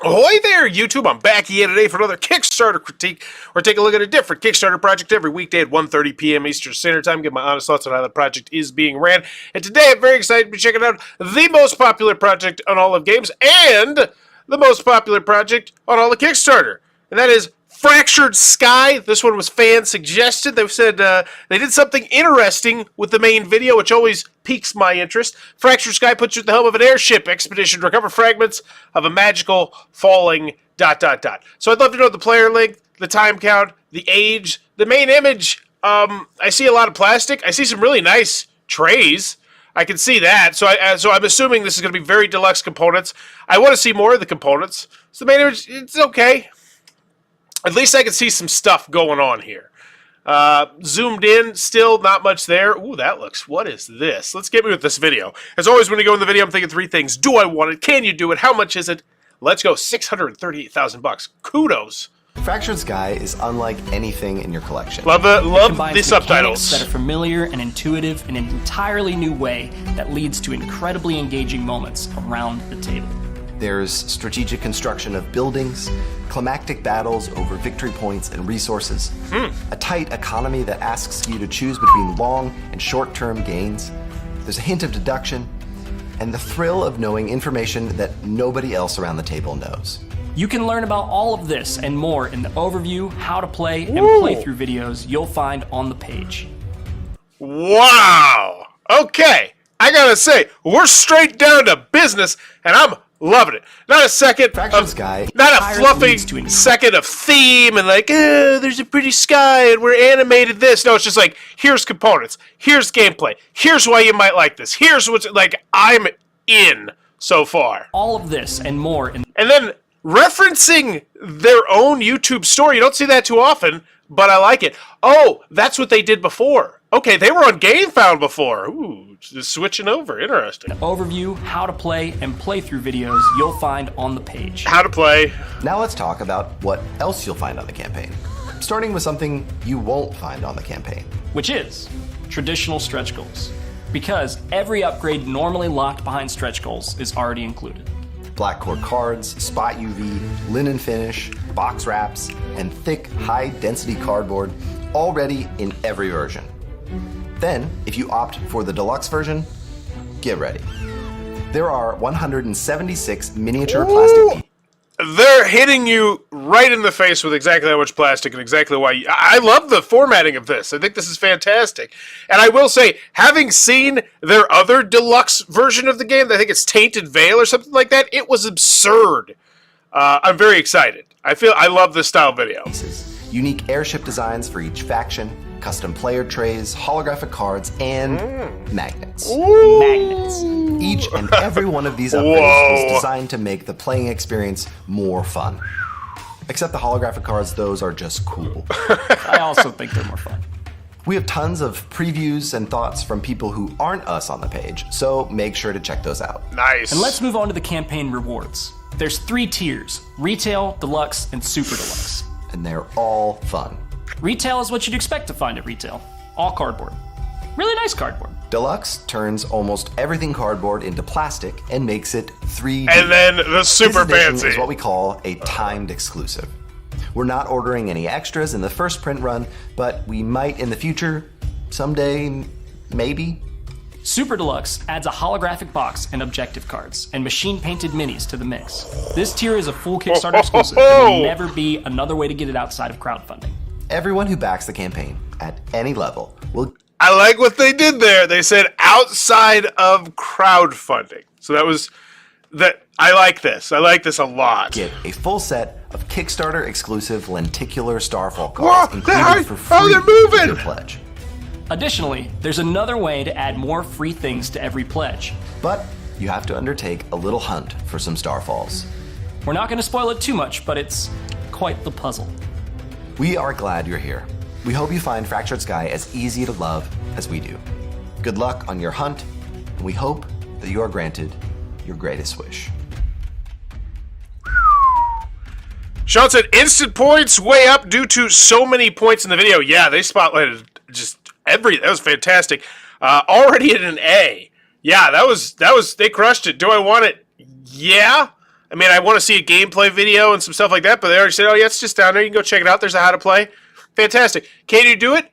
Ahoy there, YouTube! I'm back again today for another Kickstarter critique. We're taking a look at a different Kickstarter project every weekday at 1:30 p.m. Eastern Standard Time. Give my honest thoughts on how the project is being ran. And today I'm very excited to be checking out the most popular project on all of games and the most popular project on all of Kickstarter. And that is Fractured Sky. This one was fan suggested. They said they did something interesting with the main video, which always piques my interest. Fractured Sky puts you at the helm of an airship expedition to recover fragments of a magical falling ... So I'd love to know the player length, the time count, the age, the main image. I see a lot of plastic. I see some really nice trays. I can see that. So I'm assuming this is going to be very deluxe components. I want to see more of the components. So the main image, it's okay. At least I can see some stuff going on here. Zoomed in, still not much there. Ooh, that looks, what is this? Let's get me with this video. As always, when you go in the video, I'm thinking three things. Do I want it? Can you do it? How much is it? Let's go. $638,000. Kudos. Fractured Sky is unlike anything in your collection. Love the subtitles. That are familiar and intuitive in an entirely new way that leads to incredibly engaging moments around the table. There's strategic construction of buildings, climactic battles over victory points and resources, a tight economy that asks you to choose between long and short-term gains. There's a hint of deduction, and the thrill of knowing information that nobody else around the table knows. You can learn about all of this and more in the overview, how to play, and playthrough videos you'll find on the page. Wow! Okay, I gotta say, we're straight down to business, and I'm loving it. Not a second Fractured Sky. Not a fluffy second of theme and like, there's a pretty sky and we're animated this. No, it's just like, here's components. Here's gameplay. Here's why you might like this. Here's what's like, I'm in so far. All of this and more. And then referencing their own YouTube story. You don't see that too often, but I like it. Oh, that's what they did before. Okay, they were on GameFound before. Ooh, just switching over. Interesting. An overview, how to play, and playthrough videos you'll find on the page. How to play. Now let's talk about what else you'll find on the campaign. Starting with something you won't find on the campaign. Which is traditional stretch goals. Because every upgrade normally locked behind stretch goals is already included. Black core cards, spot UV, linen finish, box wraps, and thick, high-density cardboard, all ready in every version. Then, if you opt for the deluxe version, get ready. There are 176 miniature plastic. They're hitting you right in the face with exactly how much plastic and exactly why. I love the formatting of this. I think this is fantastic. And I will say, having seen their other deluxe version of the game, I think it's Tainted Veil or something like that, it was absurd. I'm very excited. I love this style video. Unique airship designs for each faction, custom player trays, holographic cards, and magnets. Magnets. Each and every one of these upgrades was designed to make the playing experience more fun. Except the holographic cards, those are just cool. I also think they're more fun. We have tons of previews and thoughts from people who aren't us on the page, so make sure to check those out. Nice. And let's move on to the campaign rewards. There's 3 tiers: Retail, Deluxe, and Super Deluxe. And they're all fun. Retail is what you'd expect to find at retail. All cardboard. Really nice cardboard. Deluxe turns almost everything cardboard into plastic and makes it 3D. And then the super this edition fancy is what we call a timed exclusive. We're not ordering any extras in the first print run, but we might in the future, someday, maybe. Super Deluxe adds a holographic box and objective cards, and machine-painted minis to the mix. This tier is a full Kickstarter exclusive. There will never be another way to get it outside of crowdfunding. Everyone who backs the campaign, at any level, will... I like what they did there. They said outside of crowdfunding. So that was... I like this. I like this a lot. Get a full set of Kickstarter exclusive lenticular Starfall cards included for free they're moving! with your pledge. Additionally, there's another way to add more free things to every pledge. But you have to undertake a little hunt for some Starfalls. We're not going to spoil it too much, but it's quite the puzzle. We are glad you're here. We hope you find Fractured Sky as easy to love as we do. Good luck on your hunt, and we hope that you are granted your greatest wish. Sean said, instant points way up due to so many points in the video. Yeah, they spotlighted just everything. That was fantastic. Already at an A. Yeah, that was, they crushed it. Do I want it? Yeah. I mean, I want to see a gameplay video and some stuff like that, but they already said, oh, yeah, it's just down there. You can go check it out. There's a how to play. Fantastic. Can you do it?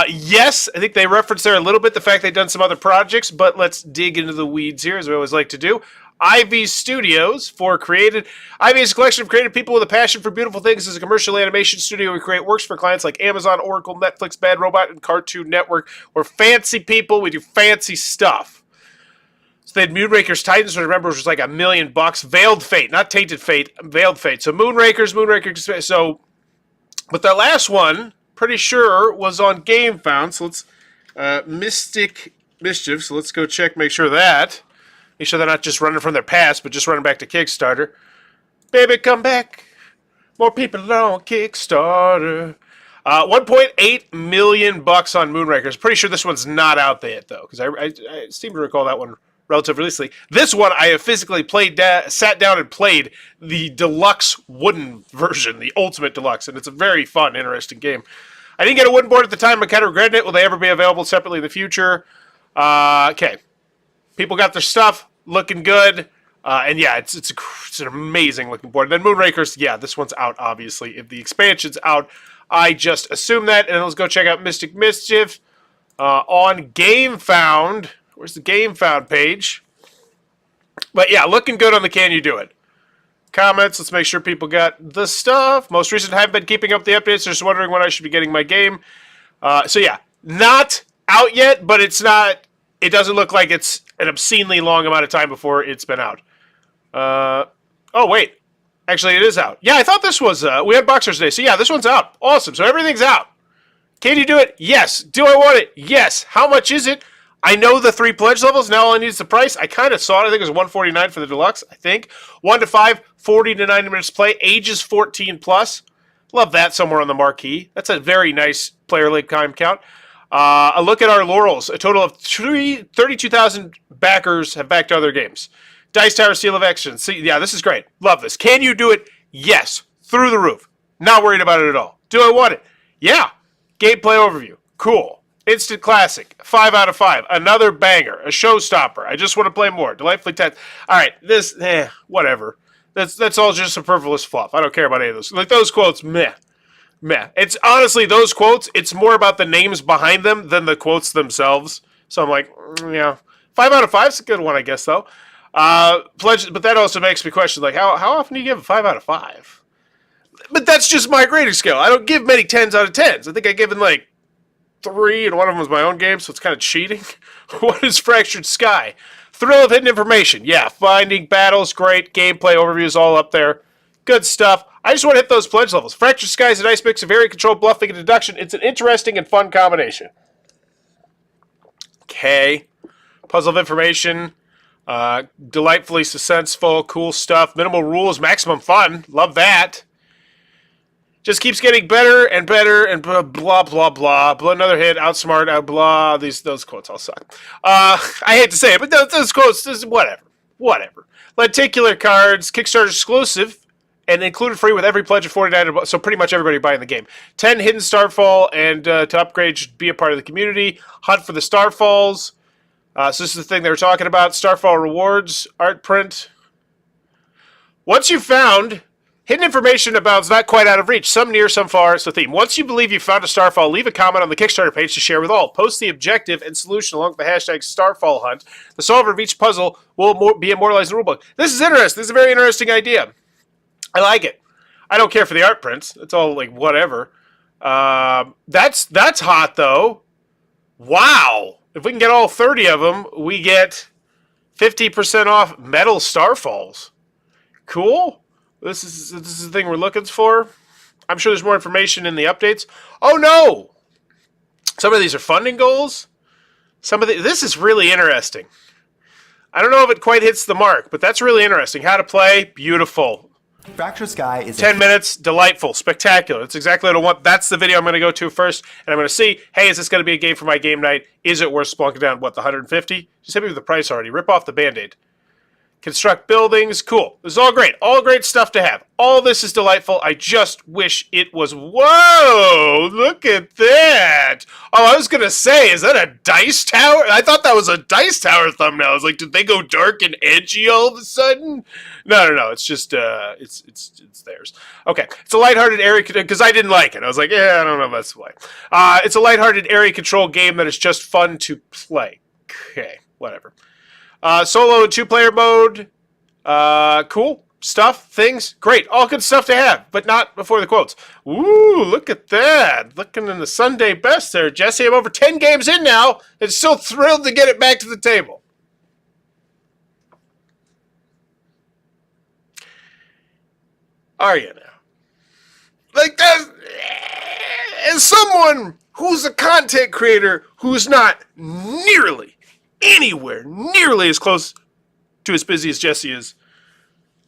Yes. I think they referenced there a little bit the fact they've done some other projects, but let's dig into the weeds here, as we always like to do. Ivy Studios Ivy is a collection of creative people with a passion for beautiful things. As a commercial animation studio, we create works for clients like Amazon, Oracle, Netflix, Bad Robot, and Cartoon Network. We're fancy people. We do fancy stuff. So they had Moonraker's Titans, which remember was like $1 million. Veiled Fate, not Tainted Fate, Veiled Fate. So Moonrakers. So, but their last one, pretty sure, was on GameFound. So let's Mystic Mischief. So let's go check, make sure they're not just running from their past, but just running back to Kickstarter. Baby, come back. More people on Kickstarter. $1.8 million on Moonrakers. Pretty sure this one's not out there yet, though, because I seem to recall that one relatively recently. This one I have physically sat down and played the deluxe wooden version, the ultimate deluxe, and it's a very fun, interesting game. I didn't get a wooden board at the time. I kind of regret it. Will they ever be available separately in the future? Okay. People got their stuff, looking good, and yeah, it's an amazing looking board. And then Moonrakers, yeah, this one's out, obviously. If the expansion's out, I just assume that, and let's go check out Mystic Mischief on GameFound. Where's the GameFound page? But yeah, looking good on the Can You Do It? Comments, let's make sure people got the stuff. Most recent, I haven't been keeping up the updates, just wondering when I should be getting my game. So yeah, not out yet, but it doesn't look like it's an obscenely long amount of time before it's been out. Oh wait, actually it is out. Yeah, I thought this was, we had boxers today, so yeah, this one's out. Awesome, so everything's out. Can you do it? Yes. Do I want it? Yes. How much is it? I know the 3 pledge levels. Now all I need is the price. I kind of saw it. I think it was $149 for the deluxe. I think 1 to 5, 40 to 90 minutes play. Ages 14 plus. Love that somewhere on the marquee. That's a very nice player link time count. A look at our laurels. A total of 32,000 backers have backed other games. Dice Tower Seal of Excellence. See, yeah, this is great. Love this. Can you do it? Yes. Through the roof. Not worried about it at all. Do I want it? Yeah. Gameplay overview. Cool. Instant classic. 5 out of 5. Another banger. A showstopper. I just want to play more. Delightfully tense. All right. This, whatever. That's all just superfluous fluff. I don't care about any of those. Like those quotes, meh. It's honestly those quotes. It's more about the names behind them than the quotes themselves. So I'm like, yeah. 5 out of 5 is a good one, I guess, though. Pledge, but that also makes me question, like, how often do you give a 5 out of 5? But that's just my grading scale. I don't give many 10s out of 10s. I think I've given, like, 3, and one of them was my own game, so it's kind of cheating. What is Fractured Sky? Thrill of Hidden Information. Yeah, finding battles, great. Gameplay overviews all up there. Good stuff. I just want to hit those pledge levels. Fractured Sky is a nice mix of area control, bluffing, and deduction. It's an interesting and fun combination. Okay. Puzzle of Information. Delightfully suspenseful, cool stuff. Minimal rules, maximum fun. Love that. Just keeps getting better and better and blah, blah, blah. Another hit, outsmart, blah. Those quotes all suck. I hate to say it, but those quotes, whatever. Lenticular cards, Kickstarter exclusive, and included free with every pledge of $49, so pretty much everybody buying the game. 10 hidden Starfall, and to upgrade, should be a part of the community. Hunt for the Starfalls. So this is the thing they were talking about. Starfall rewards, art print. Once you've found... Hidden information abounds, not quite out of reach. Some near, some far. It's the theme. Once you believe you've found a Starfall, leave a comment on the Kickstarter page to share with all. Post the objective and solution along with the hashtag Starfall Hunt. The solver of each puzzle will be immortalized in the rulebook. This is interesting. This is a very interesting idea. I like it. I don't care for the art prints. It's all like whatever. That's hot though. Wow. If we can get all 30 of them, we get 50% off metal Starfalls. Cool. This is the thing we're looking for. I'm sure there's more information in the updates. Oh no! Some of these are funding goals. This is really interesting. I don't know if it quite hits the mark, but that's really interesting. How to play, beautiful. Fractured Sky is 10 minutes, delightful, spectacular. That's exactly what I want. That's the video I'm going to go to first, and I'm going to see, hey, is this going to be a game for my game night? Is it worth splunking down, what, the 150? Just hit me with the price already. Rip off the Band-Aid. construct buildings. Cool. This is all great. All great stuff to have. All this is delightful. I just wish it was... Whoa! Look at that! Oh, I was going to say, is that a dice tower? I thought that was a dice tower thumbnail. I was like, did they go dark and edgy all of a sudden? No. It's just, it's theirs. Okay. It's a lighthearted area... Because I didn't like it. I was like, yeah, I don't know if that's why. It's a lighthearted area control game that is just fun to play. Okay. Whatever. Solo and 2-player mode, cool stuff, things, great, all good stuff to have, but not before the quotes. Ooh, look at that, looking in the Sunday best there, Jesse. I'm over 10 games in now, and still thrilled to get it back to the table. Are you now? Like that, as someone who's a content creator who's not nearly anywhere nearly as close to as busy as Jesse is,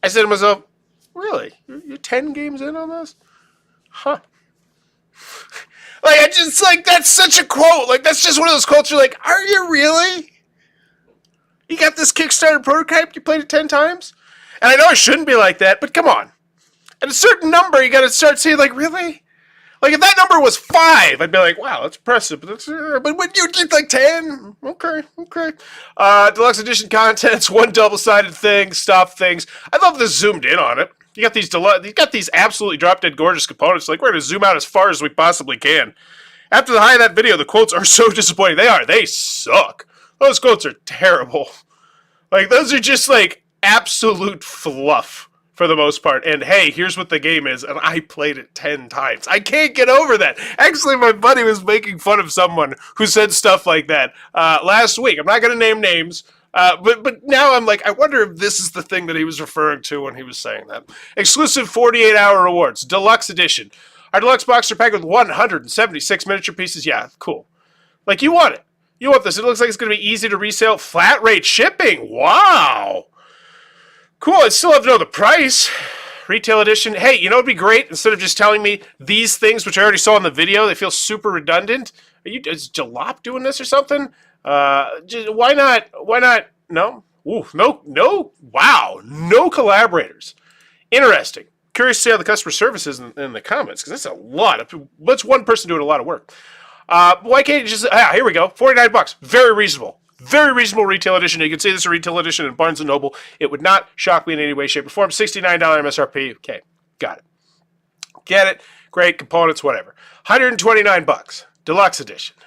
I said to myself, really? You're 10 games in on this? Huh. Like, I just, like, that's such a quote. Like, that's just one of those quotes you're like, are you really? You got this Kickstarter prototype, you played it 10 times? And I know I shouldn't be like that, but come on. At a certain number, you gotta start saying, like, really? Like, if that number was 5, I'd be like, wow, that's impressive. But when you get like 10, okay. Deluxe edition contents, one double-sided thing, stop things. I love the zoomed in on it. You got these absolutely drop-dead gorgeous components. Like, we're going to zoom out as far as we possibly can. After the high of that video, the quotes are so disappointing. They suck. Those quotes are terrible. Like, those are just, like, absolute fluff. For the most part. And hey, here's what the game is, and I played it 10 times. I can't get over that. Actually, my buddy was making fun of someone who said stuff like that last week. I'm not going to name names, but now I'm like, I wonder if this is the thing that he was referring to when he was saying that. Exclusive 48-hour rewards, deluxe edition. Our deluxe boxes are packed with 176 miniature pieces. Yeah, cool. Like, you want it. You want this. It looks like it's going to be easy to resale. Flat rate shipping. Wow. Cool, I still have to know the price. Retail edition. Hey, you know what would be great? Instead of just telling me these things, which I already saw in the video, they feel super redundant. Is Jalop doing this or something? Why not? No? Ooh, no. Wow, no collaborators. Interesting. Curious to see how the customer service is in the comments, because that's a lot. That's one person doing a lot of work. Why can't you just... here we go. $49. Very reasonable. Very reasonable retail edition. You can see this is a retail edition in Barnes & Noble. It would not shock me in any way, shape, or form. $69 MSRP. Okay, got it. Get it. Great. Components, whatever. $129. Deluxe edition.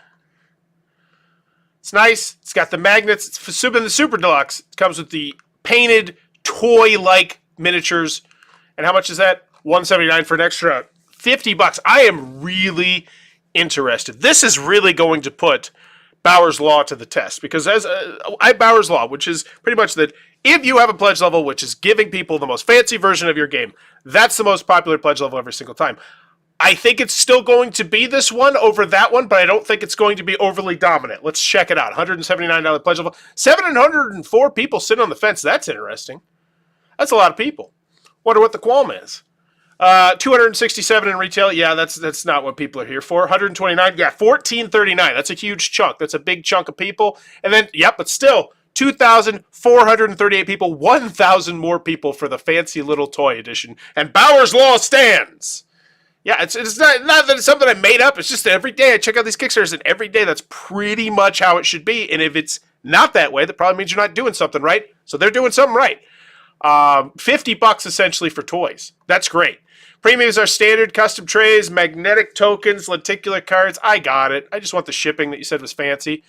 It's nice. It's got the magnets. It's the super deluxe. It comes with the painted toy-like miniatures. And how much is that? $179 for an extra $50. I am really interested. This is really going to put Bauer's Law to the test, because as Bauer's Law, which is pretty much that if you have a pledge level which is giving people the most fancy version of your game, that's the most popular pledge level every single time. I think it's still going to be this one over that one, but I don't think it's going to be overly dominant. Let's check it out. $179 pledge level. 704 people sitting on the fence. That's interesting. That's a lot of people. Wonder what the qualm is. 267 in retail. Yeah, that's not what people are here for. 129. Yeah, 1439. That's a huge chunk. That's a big chunk of people. And then, yep, but still 2,438 people. 1,000 more people for the fancy little toy edition. And Bauer's Law stands. Yeah, it's not that it's something I made up. It's just that every day I check out these Kickstarters, and every day that's pretty much how it should be. And if it's not that way, that probably means you're not doing something right. So they're doing something right. $50 essentially for toys. That's great. Premiums are standard, custom trays, magnetic tokens, lenticular cards. I got it. I just want the shipping that you said was fancy.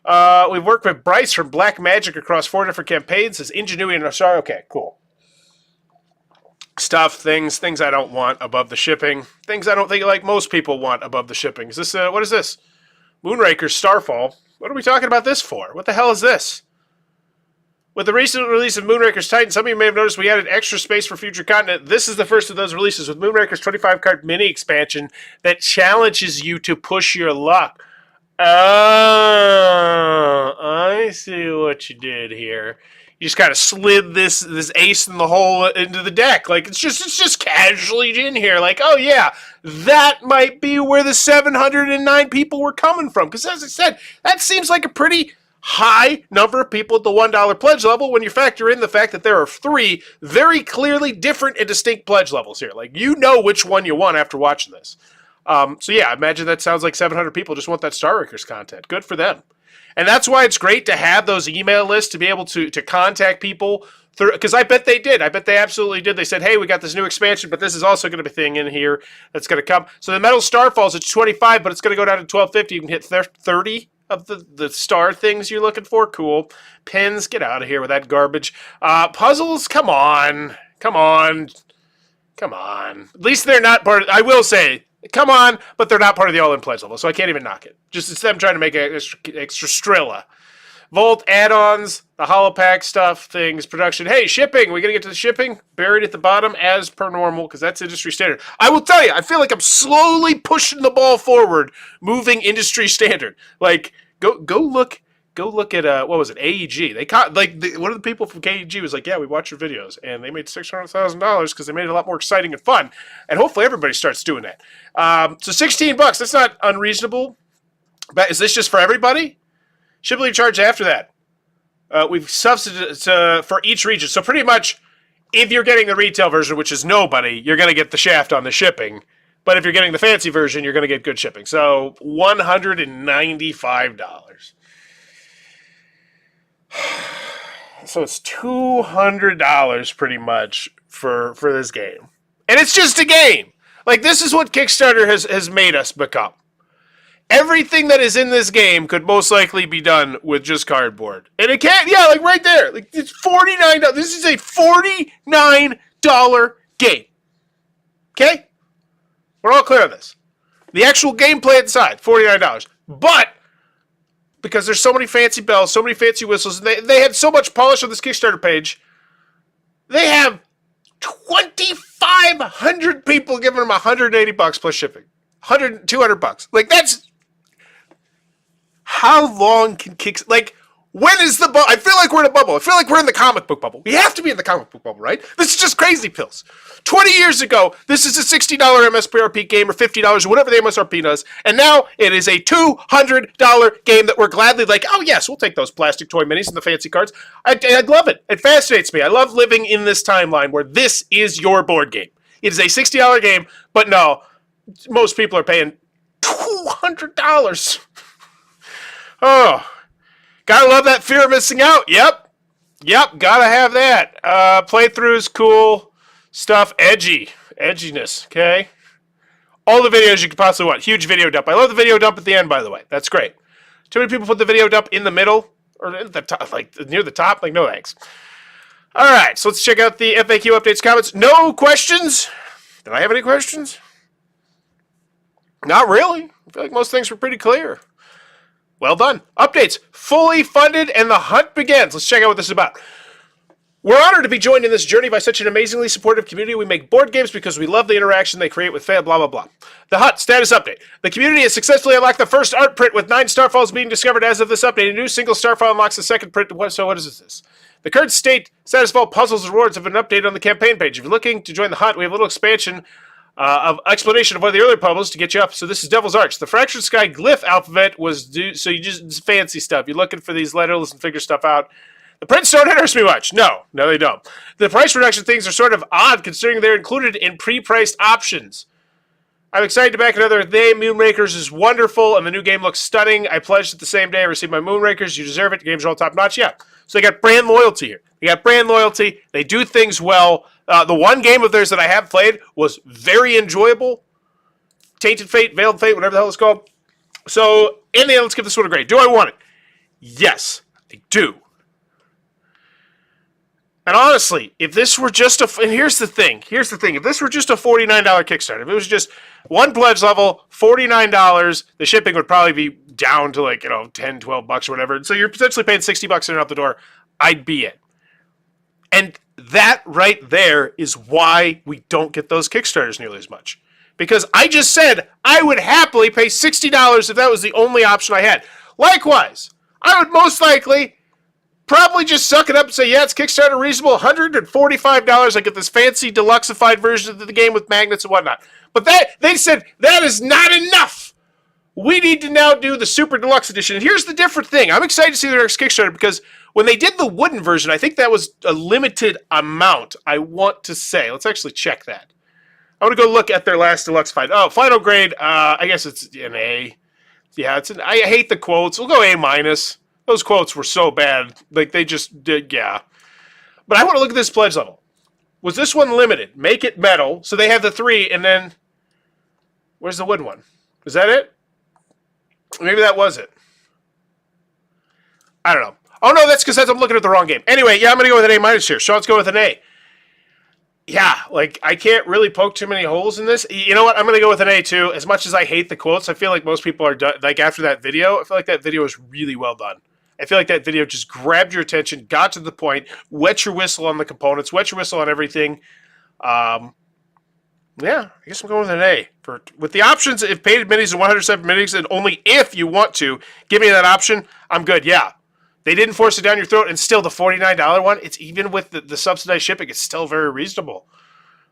We've worked with Bryce from Black Magic across 4 different campaigns. His ingenuity and Osar. Okay, cool. Stuff, things I don't want above the shipping. Things I don't think like most people want above the shipping. Is this, what is this? Moonraker's Starfall. What are we talking about this for? What the hell is this? With the recent release of Moonraker's Titan, some of you may have noticed we added extra space for future content. This is the first of those releases with Moonraker's 25-card mini expansion that challenges you to push your luck. Oh, I see what you did here. You just kind of slid this ace in the hole into the deck. Like, it's just casually in here. Like, oh yeah, that might be where the 709 people were coming from. Because as I said, that seems like a pretty high number of people at the $1 pledge level when you factor in the fact that there are 3 very clearly different and distinct pledge levels here. Like, you know which one you want after watching this. So yeah, I imagine that sounds like 700 people just want that Star Rakers content. Good for them. And that's why it's great to have those email lists to be able to contact people through, because I bet they did. I bet they absolutely did. They said, hey, we got this new expansion, but this is also going to be a thing in here that's going to come. So the Metal Starfalls, it's 25, but it's going to go down to 1250. You can hit 30 of the star things you're looking for. Cool. Pins, get out of here with that garbage. Puzzles, come on. At least they're not part of, I will say, come on, but they're not part of the all-in pledge level, so I can't even knock it. Just it's them trying to make an extra Strilla. Volt add-ons, the holopack stuff, things, production. Hey, shipping, we gonna get to the shipping? Buried at the bottom as per normal, because that's industry standard. I will tell you, I feel like I'm slowly pushing the ball forward, moving industry standard. Like, go look at what was it, AEG? They caught one of the people from KEG was like, yeah, we watch your videos, and they made $600,000 because they made it a lot more exciting and fun, and hopefully everybody starts doing that. So $16, that's not unreasonable. But is this just for everybody? Shipping charge after that. We've substituted for each region. So pretty much, if you're getting the retail version, which is nobody, you're going to get the shaft on the shipping. But if you're getting the fancy version, you're going to get good shipping. So $195. So it's $200 pretty much for this game. And it's just a game. Like, this is what Kickstarter has made us become. Everything that is in this game could most likely be done with just cardboard. And it can't, yeah, like right there. Like, it's $49. This is a $49 game. Okay? We're all clear on this. The actual gameplay inside, $49. But, because there's so many fancy bells, so many fancy whistles, and they had so much polish on this Kickstarter page, they have 2,500 people giving them $180 plus shipping. $200. Like, that's... How long can Kickstarter... Like, when is the bubble? I feel like we're in a bubble. I feel like we're in the comic book bubble. We have to be in the comic book bubble, right? This is just crazy pills. 20 years ago, this is a $60 MSRP game or $50 or whatever the MSRP does. And now it is a $200 game that we're gladly like, oh, yes, we'll take those plastic toy minis and the fancy cards. I love it. It fascinates me. I love living in this timeline where this is your board game. It is a $60 game, but no, most people are paying $200. Oh, gotta love that fear of missing out. Yep, gotta have that. Playthroughs, cool stuff, edginess, okay? All the videos you could possibly want. Huge video dump. I love the video dump at the end, by the way. That's great. Too many people put the video dump in the middle or in the top, like near the top. Like, no thanks. All right, so let's check out the FAQ updates, comments. No questions? Did I have any questions? Not really. I feel like most things were pretty clear. Well done. Updates. Fully funded and the hunt begins. Let's check out what this is about. We're honored to be joined in this journey by such an amazingly supportive community. We make board games because we love the interaction they create with fan, blah, blah, blah. The Hunt status update. The community has successfully unlocked the first art print with 9 Starfalls being discovered as of this update. A new single Starfall unlocks the second print. So what is this? The current state status fall puzzles and rewards have been updated on the campaign page. If you're looking to join the Hunt, we have a little expansion of explanation of one of the earlier puzzles to get you up. So this is Devil's Arch. The Fractured Sky glyph alphabet was due, so you just fancy stuff. You're looking for these letters and figure stuff out. The prints don't interest me much. No, they don't. The price reduction things are sort of odd considering they're included in pre-priced options. I'm excited to back another day. Moonrakers is wonderful, and the new game looks stunning. I pledged it the same day I received my Moonrakers. You deserve it. The games are all top-notch. Yeah. So they got brand loyalty here. They got brand loyalty. They do things well. The one game of theirs that I have played was very enjoyable. Tainted Fate, Veiled Fate, whatever the hell it's called. So, in the end, let's give this one a grade. Do I want it? Yes, I do. And honestly, if this were just and here's the thing. If this were just a $49 Kickstarter, if it was just one pledge level, $49, the shipping would probably be down to like, $10, $12 or whatever. And so you're potentially paying $60 in and out the door. I'd be in. And that right there is why we don't get those Kickstarters nearly as much. Because I just said I would happily pay $60 if that was the only option I had. Likewise, I would most likely probably just suck it up and say, yeah, it's Kickstarter reasonable, $145. I get this fancy deluxeified version of the game with magnets and whatnot. But they said that is not enough. we need to now do the Super Deluxe Edition. And here's the different thing. I'm excited to see their next Kickstarter because when they did the wooden version, I think that was a limited amount, I want to say. Let's actually check that. I want to go look at their last deluxe fight. Oh, final grade, I guess it's an A. Yeah, I hate the quotes. We'll go A-. Those quotes were so bad. Like, they just did, yeah. But I want to look at this pledge level. Was this one limited? Make it metal. So they have the 3, and then... Where's the wood one? Is that it? Maybe that was it. I don't know. Oh, no, that's because I'm looking at the wrong game. Anyway, yeah, I'm going to go with an A- here. So let's go with an A. Yeah, like, I can't really poke too many holes in this. You know what? I'm going to go with an A, too. As much as I hate the quotes, I feel like most people are done. Like, after that video, I feel like that video was really well done. I feel like that video just grabbed your attention, got to the point, wet your whistle on the components, wet your whistle on everything. Yeah, I guess I'm going with an A. With the options, if painted minis and 107 minis, and only if you want to, give me that option, I'm good, yeah. They didn't force it down your throat, and still the $49 one, it's even with the subsidized shipping, it's still very reasonable.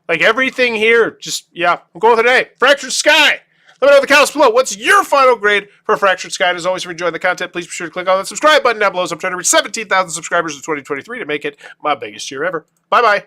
Like, everything here, just, yeah, I'm going with an A. Fractured Sky! Let me know in the comments below, what's your final grade for Fractured Sky? And as always, if you're enjoying the content, please be sure to click on that subscribe button down below. So I'm trying to reach 17,000 subscribers in 2023 to make it my biggest year ever. Bye-bye.